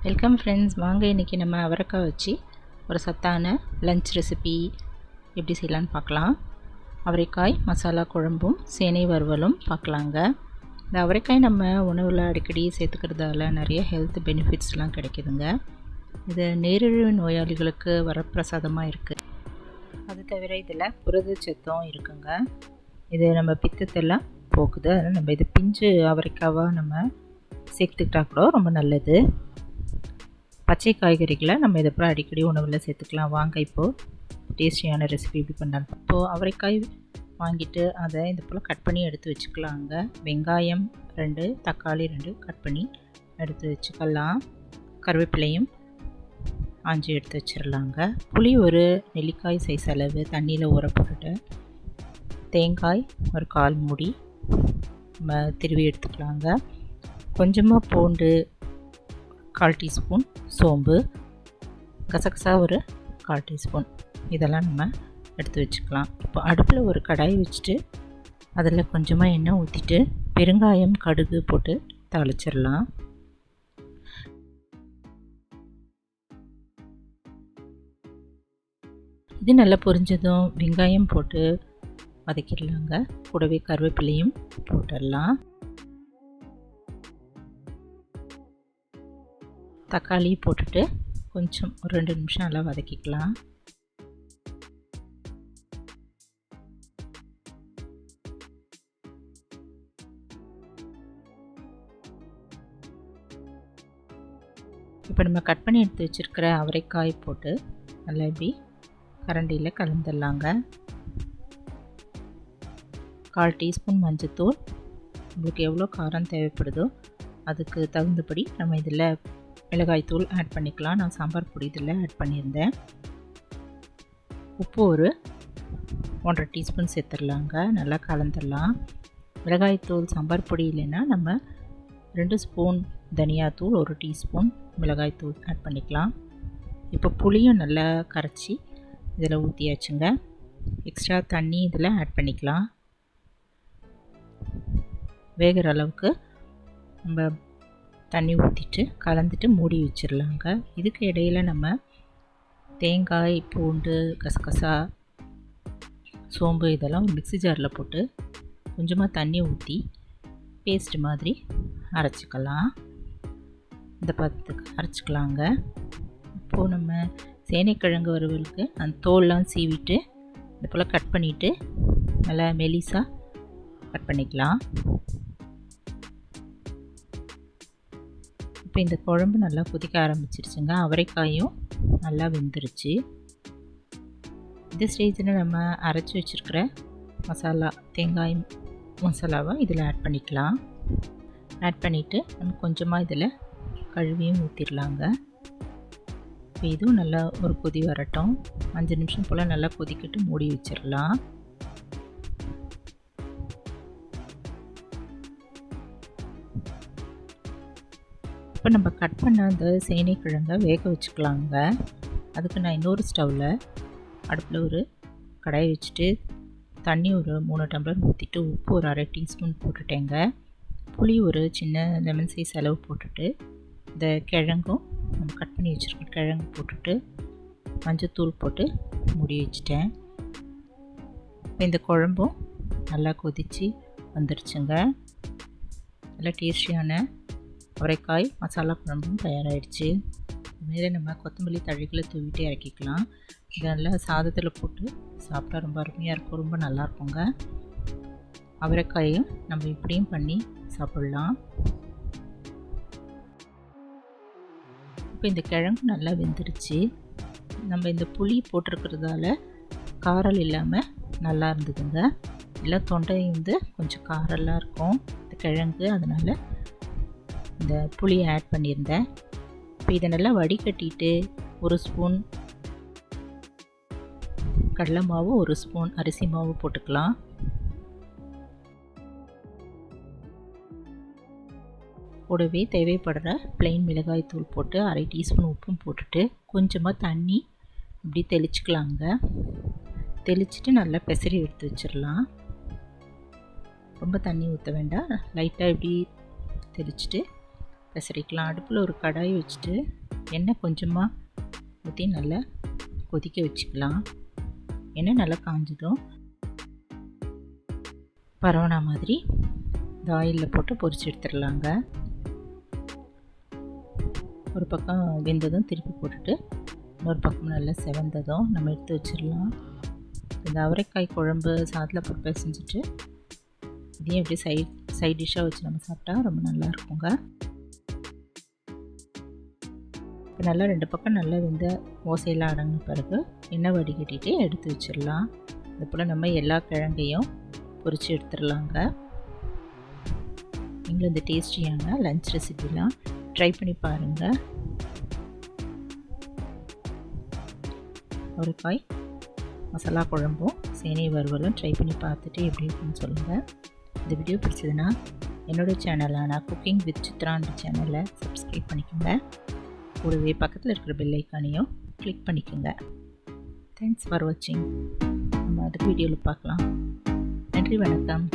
Welcome friends. வாங்க இன்றைக்கி நம்ம அவரைக்காய் வச்சு ஒரு சத்தான லஞ்ச் ரெசிபி எப்படி செய்யலான்னு பார்க்கலாம். அவரைக்காய் மசாலா குழம்பும் சேனை வறுவலும் பார்க்கலாங்க. இந்த அவரைக்காய் நம்ம உணவில் அடிக்கடி சேர்த்துக்கிறதால நிறைய ஹெல்த் பெனிஃபிட்ஸ்லாம் கிடைக்குதுங்க. இது நீரிழிவு நோயாளிகளுக்கு வரப்பிரசாதமாக இருக்குது. அது தவிர இதில் புரதச்சத்தும் இருக்குங்க. இது நம்ம பித்தத்தெல்லாம் போக்குது. அதனால் நம்ம இது பிஞ்சு அவரைக்காவாக நம்ம சேர்த்துக்கிட்டா கூட ரொம்ப நல்லது. பச்சை காய்கறிகளை நம்ம இதை அப்புறம் அடிக்கடி உணவில் சேர்த்துக்கலாம். வாங்க இப்போது டேஸ்டியான ரெசிபி எப்படி பண்ணலாம். இப்போது அவரைக்காய் வாங்கிட்டு அதை இது போல் கட் பண்ணி எடுத்து வச்சுக்கலாங்க. வெங்காயம் 2, தக்காளி 2 கட் பண்ணி எடுத்து வச்சுக்கலாம். கருவேப்பிலையும் ஆஞ்சி எடுத்து வச்சிடலாங்க. புளி ஒரு நெல்லிக்காய் சைஸ் அளவு தண்ணியில் ஊற போட்டுட்டு தேங்காய் ஒரு 1/4 மூடி நம்ம திருவி எடுத்துக்கலாங்க. கொஞ்சமாக பூண்டு 1/4 டீஸ்பூன், சோம்பு, கசகசா ஒரு 1/4 டீஸ்பூன், இதெல்லாம் நம்ம எடுத்து வச்சுக்கலாம். இப்போ அடுப்பில் ஒரு கடாய் வச்சுட்டு அதில் கொஞ்சமாக எண்ணெய் ஊற்றிட்டு பெருங்காயம் கடுகு போட்டு தாளிச்சிடலாம். இது நல்லா பொரிஞ்சதும் வெங்காயம் போட்டு வதக்கிடலாங்க. கூடவே கருவேப்பிலையும் போட்டுடலாம். தக்காளி போட்டுட்டு கொஞ்சம் ஒரு 2 நிமிஷம் நல்லா வதக்கிக்கலாம். இப்போ நம்ம கட் பண்ணி எடுத்து வச்சுருக்கிற அவரைக்காய் போட்டு நல்லா இப்படி கரண்டியில் கலந்துடலாங்க. 1/4 டீஸ்பூன் மஞ்சத்தூள், உங்களுக்கு எவ்வளோ காரம் தேவைப்படுதோ அதுக்கு தகுந்தபடி நம்ம இதில் மிளகாய்த்தூள் ஆட் பண்ணிக்கலாம். நான் சாம்பார் பொடி இதில் ஆட் பண்ணியிருந்தேன். உப்பு ஒரு 1/2 டீஸ்பூன் சேர்த்துடலாங்க. நல்லா கலந்துடலாம். மிளகாய்த்தூள் சாம்பார் பொடி இல்லைன்னா நம்ம 2 ஸ்பூன் தனியாத்தூள் 1 டீஸ்பூன் மிளகாய்த்தூள் ஆட் பண்ணிக்கலாம். இப்போ புளியும் நல்லா கரைச்சி இதில் ஊற்றியாச்சுங்க. எக்ஸ்ட்ரா தண்ணி இதில் ஆட் பண்ணிக்கலாம். வேகிற அளவுக்கு நம்ம தண்ணி ஊற்றிட்டு கலந்துட்டு மூடி வச்சிடலாங்க. இதுக்கு இடையில் நம்ம தேங்காய், பூண்டு, கசகசா, சோம்பு இதெல்லாம் மிக்ஸி ஜாரில் போட்டு கொஞ்சமாக தண்ணி ஊற்றி பேஸ்ட் மாதிரி அரைச்சிக்கலாம். இந்த பதத்துக்கு அரைச்சிக்கலாங்க. இப்போது நம்ம சேனைக்கிழங்கு வறுவலுக்கு அந்த தோல்லாம் சீவிட்டு இது போல் கட் பண்ணிவிட்டு நல்லா மெலிசாக கட் பண்ணிக்கலாம். இப்போ இந்த குழம்பு நல்லா கொதிக்க ஆரம்பிச்சிருச்சுங்க. அவரைக்காயும் நல்லா வெந்துருச்சு. இந்த ஸ்டேஜில் நம்ம அரைச்சி வச்சுருக்கிற மசாலா தேங்காய் மசாலாவை இதில் ஆட் பண்ணிக்கலாம். ஆட் பண்ணிவிட்டு நம்ம கொஞ்சமாக இதில் கழுவியும் ஊற்றிடலாங்க. இப்போ இதுவும் நல்லா ஒரு கொதி வரட்டும். 5 நிமிஷம் போல் நல்லா கொதிக்கிட்டு மூடி வச்சிடலாம். இப்போ நம்ம கட் பண்ண அந்த சேனைக்கிழங்கை வேக வச்சுக்கலாங்க. அதுக்கு நான் இன்னொரு ஸ்டவ்வில் அடுப்பில் ஒரு கடாய் வச்சுட்டு தண்ணி ஒரு 3 டம்ளர் ஊற்றிட்டு உப்பு ஒரு 1/2 டீஸ்பூன் போட்டுட்டேங்க. புளி ஒரு சின்ன லெமன் சைஸ் அளவு போட்டுட்டு இந்த கிழங்கும் நம்ம கட் பண்ணி வச்சுருக்க கிழங்கு போட்டுட்டு மஞ்சத்தூள் போட்டு மூடி வச்சுட்டேன். இப்போ இந்த குழம்பும் நல்லா கொதித்து வந்துடுச்சுங்க. நல்லா டேஸ்டியான அவரைக்காய் மசாலா குழம்பும் தயாராகிடுச்சு. இதுமாரி நம்ம கொத்தமல்லி தழைகளை தூவிட்டு இறக்கிக்கலாம். இதெல்லாம் சாதத்தில் போட்டு சாப்பிட்டா ரொம்ப அருமையாக இருக்கும், ரொம்ப நல்லாயிருக்குங்க. அவரைக்காயும் நம்ம இப்படியும் பண்ணி சாப்பிட்லாம். இப்போ இந்த கிழங்கு நல்லா வெந்துருச்சு. நம்ம இந்த புளி போட்டிருக்கிறதால காரம் இல்லாமல் நல்லா இருந்ததுங்க. எல்லாம் தொண்டை கொஞ்சம் காரெல்லாம் இருக்கும் இந்த கிழங்கு, அதனால் இந்த புளியை ஆட் பண்ணியிருந்தேன். இப்போ இதை நல்லா வடிகட்டிட்டு 1 ஸ்பூன் கடலை மாவு, 1 ஸ்பூன் அரிசி மாவு போட்டுக்கலாம். கூடவே தேவைப்படுற பிளெயின் மிளகாய் தூள் போட்டு 1/2 டீஸ்பூன் உப்பும் போட்டுட்டு கொஞ்சமாக தண்ணி இப்படி தெளிச்சுக்கலாங்க. தெளிச்சுட்டு நல்லா பெசரி எடுத்து வச்சிடலாம். ரொம்ப தண்ணி ஊற்ற வேண்டாம், லைட்டாக இப்படி தெளிச்சுட்டு பெசரிக்கலாம். அடுப்பில் ஒரு கடாய் வச்சுட்டு எண்ணெய் கொஞ்சமாக ஊற்றி நல்லா கொதிக்க வச்சுக்கலாம். எண்ணெய் நல்லா காஞ்சதும் பரவனா மாதிரி இந்த ஆயிலில் போட்டு பொரிச்சு எடுத்துடலாங்க. ஒரு பக்கம் வெந்ததும் திருப்பி போட்டுட்டு இன்னொரு பக்கம் நல்லா செவந்ததும் நம்ம எடுத்து வச்சிடலாம். இந்த அவரைக்காய் குழம்பு சாதத்தில் போட்டு பிசைஞ்சிட்டு இதையும் எப்படி சைட் டிஷ்ஷாக வச்சு நம்ம சாப்பிட்டா ரொம்ப நல்லா இருக்குங்க. இப்போ நல்லா 2 பக்கம் நல்லா வெந்த ஓசையெல்லாம் அடங்கின பிறகு எண்ணெய் வடிகட்டிட்டு எடுத்து வச்சிடலாம். இது போல் நம்ம எல்லா கிழங்கையும் பொரித்து எடுத்துடலாங்க. நீங்களும் இந்த டேஸ்டியான லஞ்ச் ரெசிபிலாம் ட்ரை பண்ணி பாருங்கள். அவரைக்காய் மசாலா குழம்பும் சேனை வறுவலும் ட்ரை பண்ணி பார்த்துட்டு எப்படி இருக்குன்னு சொல்லுங்கள். இந்த வீடியோ பிடிச்சதுன்னா என்னோடய சேனலான குக்கிங் வித் சித்ரான்ற சேனலை சப்ஸ்கிரைப் பண்ணிக்கோங்க. கூடவே பக்கத்தில் இருக்கிற பெல் ஐக்கானையும் கிளிக் பண்ணிக்கோங்க. தேங்க்ஸ் ஃபார் வாட்சிங். நம்ம அடுத்த வீடியோவில் பார்க்கலாம். நன்றி, வணக்கம்.